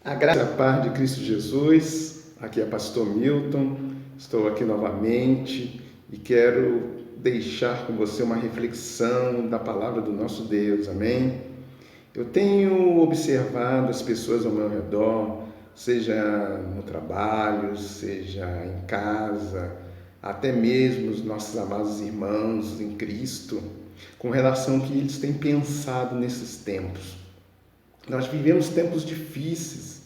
A graça e a paz de Cristo Jesus, aqui é Pastor Milton, estou aqui novamente e quero deixar com você uma reflexão da palavra do nosso Deus, amém? Eu tenho observado as pessoas ao meu redor, seja no trabalho, seja em casa, até mesmo os nossos amados irmãos em Cristo, com relação ao que eles têm pensado nesses tempos. Nós vivemos tempos difíceis,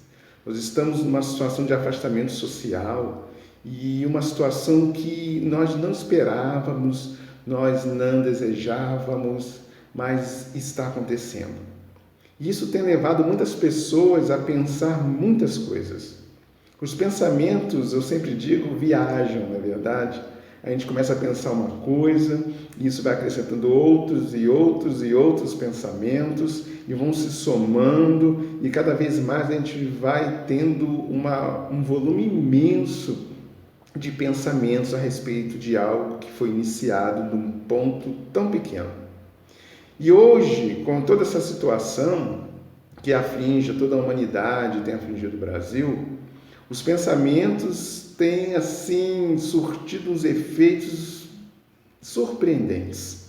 nós estamos numa situação de afastamento social e uma situação que nós não esperávamos, nós não desejávamos, mas está acontecendo. E isso tem levado muitas pessoas a pensar muitas coisas. Os pensamentos, eu sempre digo, viajam, na verdade. A gente começa a pensar uma coisa, e isso vai acrescentando outros e outros e outros pensamentos, e vão se somando, e cada vez mais a gente vai tendo um volume imenso de pensamentos a respeito de algo que foi iniciado num ponto tão pequeno. E hoje, com toda essa situação que aflige toda a humanidade, tem afligido o Brasil, os pensamentos têm, assim, surtido uns efeitos surpreendentes.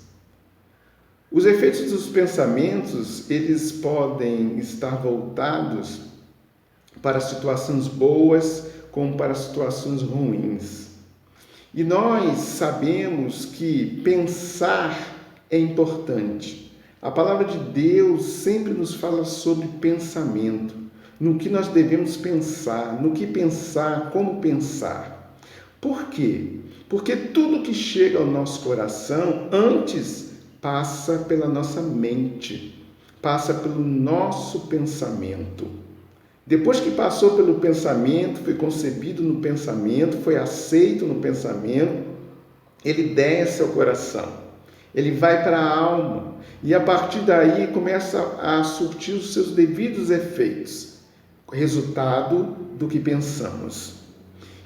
Os efeitos dos pensamentos, eles podem estar voltados para situações boas como para situações ruins. E nós sabemos que pensar é importante. A palavra de Deus sempre nos fala sobre pensamento, no que nós devemos pensar, no que pensar, como pensar. Por quê? Porque tudo que chega ao nosso coração antes passa pela nossa mente, passa pelo nosso pensamento. Depois que passou pelo pensamento, foi concebido no pensamento, foi aceito no pensamento, ele desce ao coração, ele vai para a alma e a partir daí começa a surtir os seus devidos efeitos, resultado do que pensamos.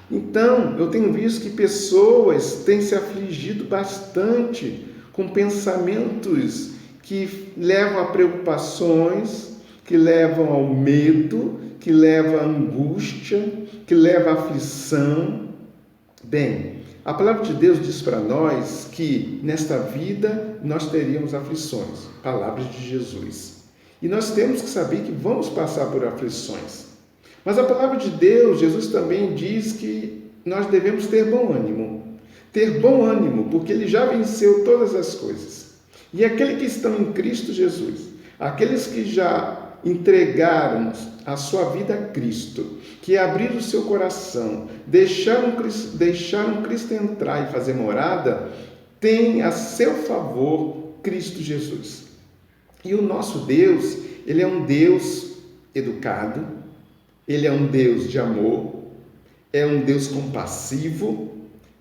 Então, eu tenho visto que pessoas têm se afligido bastante com pensamentos que levam a preocupações, que levam ao medo, que levam à angústia, que levam à aflição. Bem, a palavra de Deus diz para nós que nesta vida nós teríamos aflições, palavras de Jesus. E nós temos que saber que vamos passar por aflições. Mas a palavra de Deus, Jesus também diz que nós devemos ter bom ânimo. Ter bom ânimo, porque Ele já venceu todas as coisas. E aqueles que estão em Cristo Jesus, aqueles que já entregaram a sua vida a Cristo, que abriram o seu coração, deixaram Cristo entrar e fazer morada, tem a seu favor Cristo Jesus. E o nosso Deus, Ele é um Deus educado, Ele é um Deus de amor, é um Deus compassivo,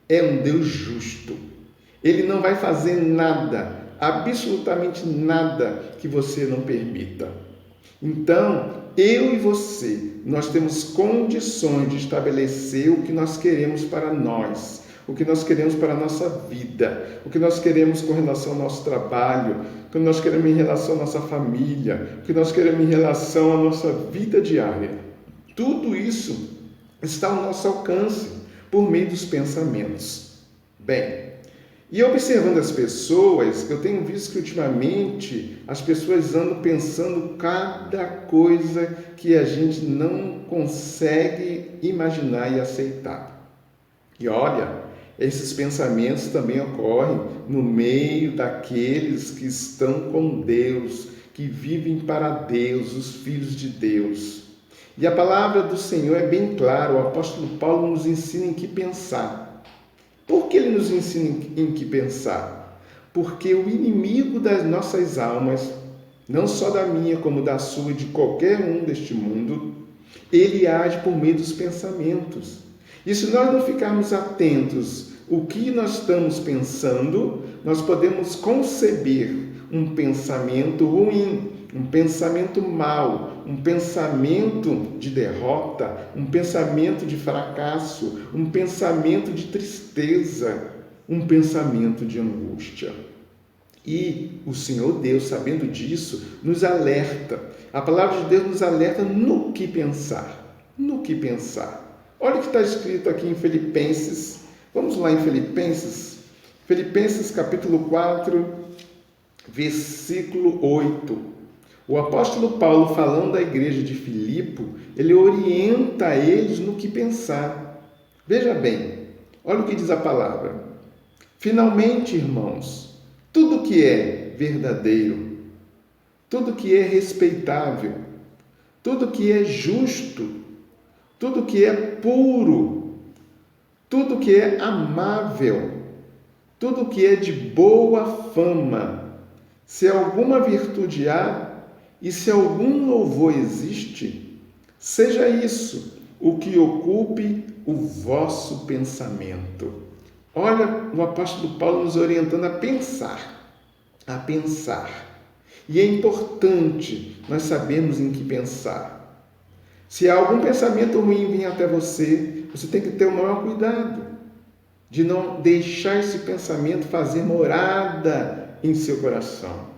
é um Deus justo. Ele não vai fazer nada, absolutamente nada, que você não permita. Então, eu e você, nós temos condições de estabelecer o que nós queremos para nós, o que nós queremos para a nossa vida, o que nós queremos com relação ao nosso trabalho, o que nós queremos em relação à nossa família, o que nós queremos em relação à nossa vida diária. Tudo isso está ao nosso alcance por meio dos pensamentos. Bem, e observando as pessoas, eu tenho visto que ultimamente as pessoas andam pensando cada coisa que a gente não consegue imaginar e aceitar. E olha, esses pensamentos também ocorrem no meio daqueles que estão com Deus, que vivem para Deus, os filhos de Deus. E a palavra do Senhor é bem clara, o apóstolo Paulo nos ensina em que pensar. Por que ele nos ensina em que pensar? Porque o inimigo das nossas almas, não só da minha, como da sua e de qualquer um deste mundo, ele age por meio dos pensamentos. E se nós não ficarmos atentos o que nós estamos pensando, nós podemos conceber um pensamento ruim, um pensamento mau, um pensamento de derrota, um pensamento de fracasso, um pensamento de tristeza, um pensamento de angústia. E o Senhor Deus, sabendo disso, nos alerta. A palavra de Deus nos alerta no que pensar. No que pensar. Olha o que está escrito aqui em Filipenses. Vamos lá em Filipenses. Filipenses capítulo 4, versículo 8. O apóstolo Paulo, falando da igreja de Filipe, ele orienta eles no que pensar. Veja bem, olha o que diz a palavra. Finalmente, irmãos, tudo que é verdadeiro, tudo que é respeitável, tudo que é justo, tudo que é puro, tudo que é amável, tudo que é de boa fama, se alguma virtude há e se algum louvor existe, seja isso o que ocupe o vosso pensamento. Olha o apóstolo Paulo nos orientando a pensar, a pensar. E é importante nós sabermos em que pensar. Se há algum pensamento ruim vir até você, você tem que ter o maior cuidado de não deixar esse pensamento fazer morada em seu coração.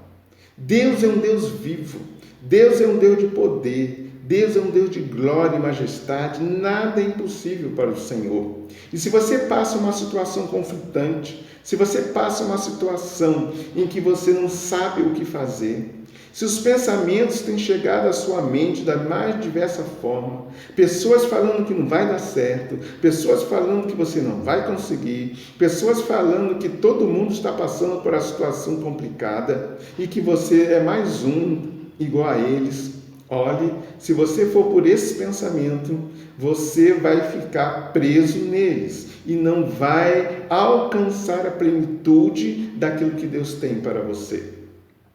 Deus é um Deus vivo, Deus é um Deus de poder, Deus é um Deus de glória e majestade, nada é impossível para o Senhor. E se você passa uma situação conflitante, se você passa uma situação em que você não sabe o que fazer, se os pensamentos têm chegado à sua mente da mais diversa forma, pessoas falando que não vai dar certo, pessoas falando que você não vai conseguir, pessoas falando que todo mundo está passando por uma situação complicada e que você é mais um igual a eles. Olhe, se você for por esse pensamento, você vai ficar preso neles e não vai alcançar a plenitude daquilo que Deus tem para você.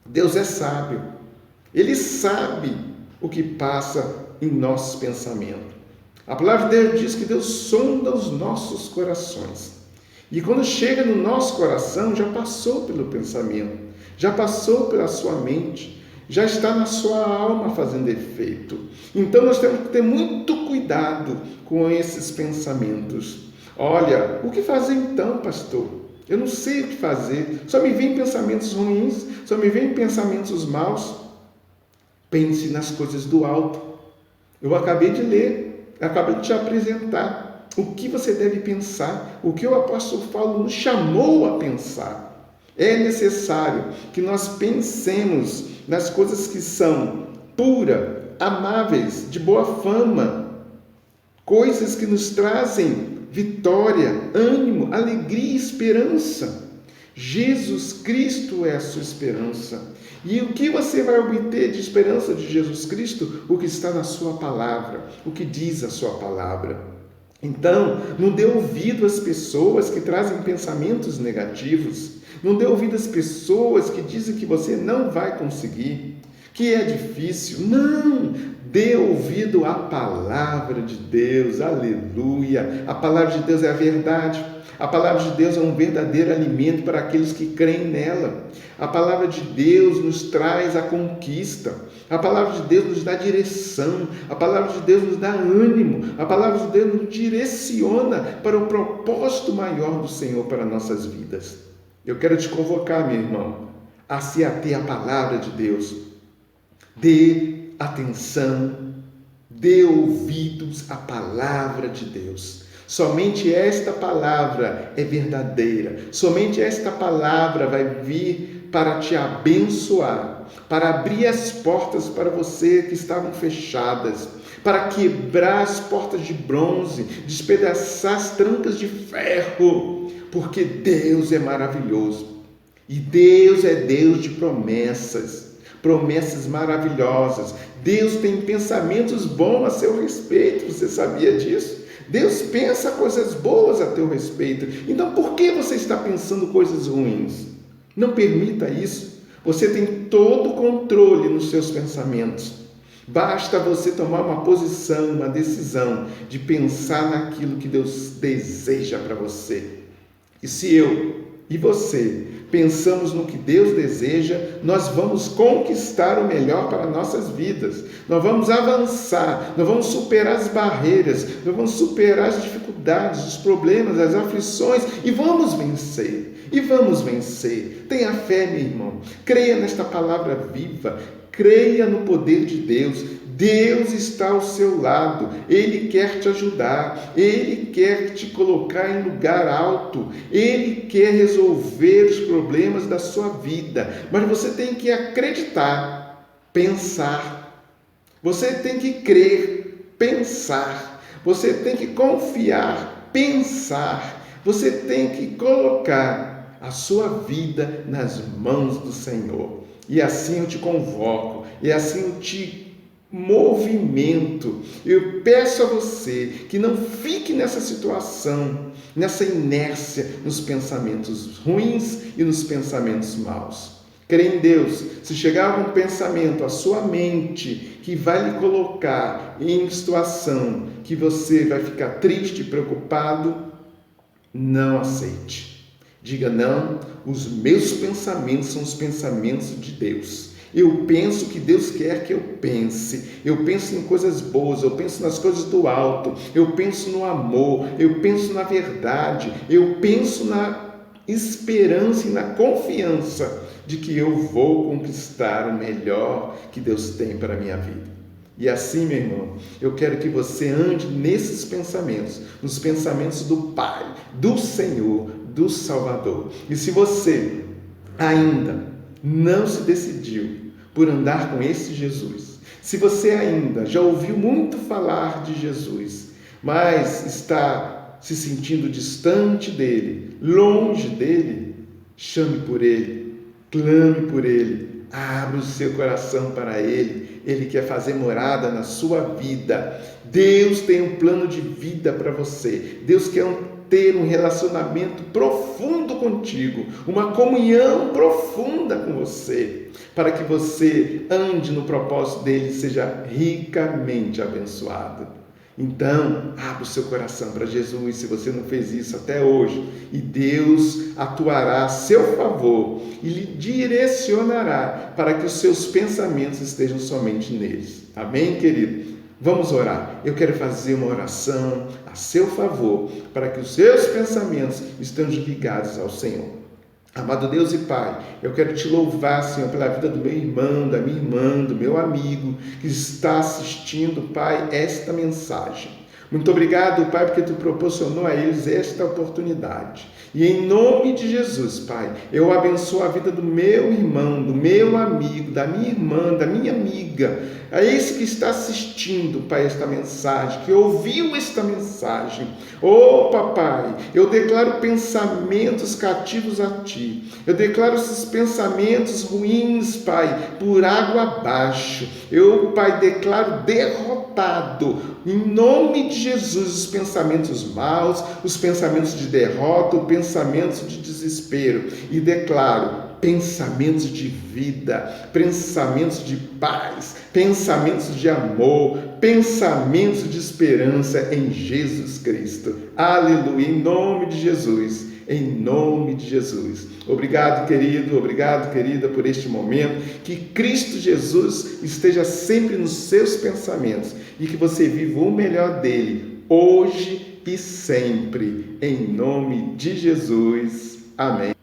Deus é sábio, Ele sabe o que passa em nossos pensamentos. A palavra de Deus diz que Deus sonda os nossos corações. E quando chega no nosso coração, já passou pelo pensamento, já passou pela sua mente, já está na sua alma fazendo efeito. Então nós temos que ter muito cuidado com esses pensamentos. Olha, o que fazer então, pastor? Eu não sei o que fazer, só me vêm pensamentos ruins, só me vêm pensamentos maus. Pense nas coisas do alto. Eu acabei de ler, acabei de te apresentar o que você deve pensar, o que o apóstolo Paulo nos chamou a pensar. É necessário que nós pensemos nas coisas que são puras, amáveis, de boa fama, coisas que nos trazem vitória, ânimo, alegria e esperança. Jesus Cristo é a sua esperança. E o que você vai obter de esperança de Jesus Cristo? O que está na sua palavra, o que diz a sua palavra. Então, não dê ouvido às pessoas que trazem pensamentos negativos. Não dê ouvido às pessoas que dizem que você não vai conseguir, que é difícil. Não! Dê ouvido à palavra de Deus, aleluia! A palavra de Deus é a verdade. A palavra de Deus é um verdadeiro alimento para aqueles que creem nela. A palavra de Deus nos traz a conquista. A palavra de Deus nos dá direção. A palavra de Deus nos dá ânimo. A palavra de Deus nos direciona para o propósito maior do Senhor para nossas vidas. Eu quero te convocar, meu irmão, a se ater à palavra de Deus. Dê atenção, dê ouvidos à palavra de Deus. Somente esta palavra é verdadeira. Somente esta palavra vai vir para te abençoar, para abrir as portas para você que estavam fechadas, para quebrar as portas de bronze, despedaçar as trancas de ferro, porque Deus é maravilhoso. E Deus é Deus de promessas, promessas maravilhosas. Deus tem pensamentos bons a seu respeito, você sabia disso? Deus pensa coisas boas a teu respeito. Então, por que você está pensando coisas ruins? Não permita isso. Você tem todo o controle nos seus pensamentos. Basta você tomar uma posição, uma decisão de pensar naquilo que Deus deseja para você. E se eu e você pensamos no que Deus deseja, nós vamos conquistar o melhor para nossas vidas. Nós vamos avançar, nós vamos superar as barreiras, nós vamos superar as dificuldades, os problemas, as aflições e vamos vencer. E vamos vencer. Tenha fé, meu irmão. Creia nesta palavra viva. Creia no poder de Deus. Deus está ao seu lado, Ele quer te ajudar, Ele quer te colocar em lugar alto, Ele quer resolver os problemas da sua vida, mas você tem que acreditar, pensar, você tem que crer, pensar, você tem que confiar, pensar, você tem que colocar a sua vida nas mãos do Senhor. E assim eu te convoco, e assim eu te movimento. Eu peço a você que não fique nessa situação, nessa inércia, nos pensamentos ruins e nos pensamentos maus. Crê em Deus. Se chegar algum pensamento à sua mente que vai lhe colocar em situação que você vai ficar triste, preocupado, não aceite. Diga: não, os meus pensamentos são os pensamentos de Deus. Eu penso o que Deus quer que eu pense. Eu penso em coisas boas, eu penso nas coisas do alto, eu penso no amor, eu penso na verdade, eu penso na esperança e na confiança de que eu vou conquistar o melhor que Deus tem para a minha vida. E assim, meu irmão, eu quero que você ande nesses pensamentos, nos pensamentos do Pai, do Senhor, do Salvador. E se você ainda não se decidiu por andar com esse Jesus, se você ainda já ouviu muito falar de Jesus, mas está se sentindo distante dele, longe dele, chame por ele, clame por ele, abra o seu coração para ele. Ele quer fazer morada na sua vida. Deus tem um plano de vida para você. Deus quer ter um relacionamento profundo contigo, uma comunhão profunda com você, para que você ande no propósito dele e seja ricamente abençoado. Então, abra o seu coração para Jesus, se você não fez isso até hoje, e Deus atuará a seu favor e lhe direcionará para que os seus pensamentos estejam somente neles. Amém, querido? Vamos orar. Eu quero fazer uma oração a seu favor, para que os seus pensamentos estejam ligados ao Senhor. Amado Deus e Pai, eu quero te louvar, Senhor, pela vida do meu irmão, da minha irmã, do meu amigo, que está assistindo, Pai, esta mensagem. Muito obrigado, Pai, porque Tu proporcionou a eles esta oportunidade. E em nome de Jesus, Pai, eu abençoo a vida do meu irmão, do meu amigo, da minha irmã, da minha amiga, a esse que está assistindo, Pai, esta mensagem, que ouviu esta mensagem. Oh, Papai, eu declaro pensamentos cativos a Ti. Eu declaro esses pensamentos ruins, Pai, por água abaixo. Eu, Pai, declaro derrotado, em nome de Jesus, os pensamentos maus, os pensamentos de derrota, os pensamentos de desespero. E declaro pensamentos de vida, pensamentos de paz, pensamentos de amor, pensamentos de esperança em Jesus Cristo. Aleluia, em nome de Jesus, em nome de Jesus. Obrigado, querido, obrigado, querida, por este momento. Que Cristo Jesus esteja sempre nos seus pensamentos e que você viva o melhor dele, hoje e sempre, em nome de Jesus. Amém.